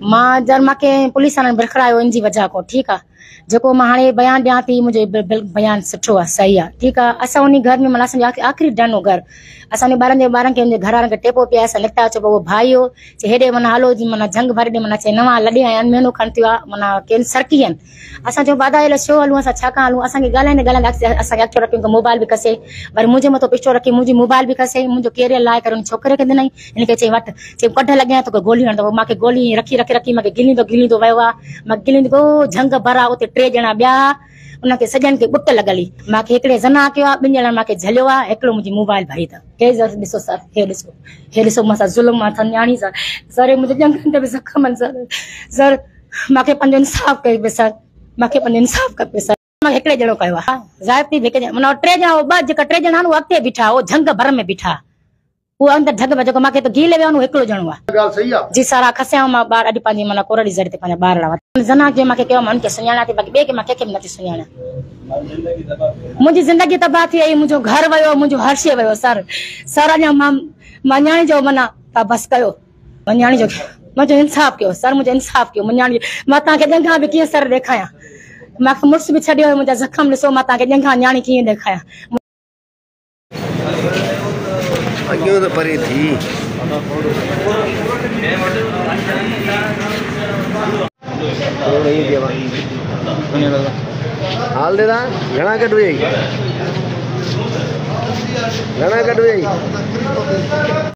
मां जर मांखे पुलिस वारनि बरखड़ायो इन जी वजह को ठीक है जो मां हाणे बयान दियां थी मुझे बयान सुठो आहे सही आहे ठीक है असां उन घर में माना आखिरी डन हो घर असां ॿारनि के घर वारनि खे टेपो पिया असां निकिता अचो वो भाई हो चे हेॾे माना हलो जी माना जंग भरे ॾे माना चे नवां लॾे आया आहिनि महीनो खण थियो आहे माना केरु सरकी आहिनि असां चयो बादा छो हलूं असां छा हलूं असांखे ॻाल्हाईंदे असांखे अखियो रखी मोबाइल बि कसे वरी मुंहिंजे मथां पिस्टो रखी मुंहिंजी मोबाइल बि कसे मुंहिंजो केरियर लाहे करे छोकिरे खे ॾिनई हिनखे चई वठि चई कढ लॻिया तोखे गोली हणंदो मूंखे गोली रखी मूंखे गिलींदो वियो आहे मां गिलींदो जंग भरा उते 3 ॼणा ॿिया उनखे सॼनि खे बुट लॻली मूंखे हिकिड़े ज़ना कयो आहे 2 ॼणनि मूंखे झलियो आहे हिकिड़ो मुंहिंजी मोबाइल भरी अथव हे ॾिसो सर हे ॾिसो मां सां ज़ुल्म मां न्याणी सर मुंहिंजे ॼंगनि ते बि ज़ख़म आहिनि सर मूंखे पंहिंजो इंसाफ़ कयो पिए सर मूंखे पंहिंजो इंसाफ़ कयो सर मां हिकिड़े ॼणो कयो आहे ज़ाइफ़ी बि माना 3 ॼणा 2 जेका 3 ॼणा आहिनि उहे अॻिते बीठा हो झंग भर में बीठा वो अंदर ढग में जेको मूंखे त गीले वियो हिकिड़ो ॼणो आहे ॻाल्हि सही आहे जी सारा खसिया मां ॿार अॼु पंहिंजी माना कोरड़ी ज़रिए ते पंहिंजा ॿार ज़ना खे मूंखे कयो मां उनखे सुञाणा थी बाक़ी ॿिए खे मां कंहिंखे बि नथी सुञाणा मुंहिंजी ज़िंदगी तबाह थी वई मुंहिंजो घर वियो मुंहिंजो हर शइ वियो सर अञा मां न्याणी जो माना तव्हां बसि कयो मां न्याणी जो मुंहिंजो इंसाफ़ कयो सर मुंहिंजो इंसाफ़ कयो न्याणी मां तव्हांखे ॼंघा बि कीअं सर ॾेखारियां मूंखे मुड़ुस बि छॾियो मुंहिंजा ज़ख़म ॾिसो मां तव्हांखे ॼंघा न्याणी कीअं ॾेखारियां अॻियों त परे थी हाल देदा घणा कट वई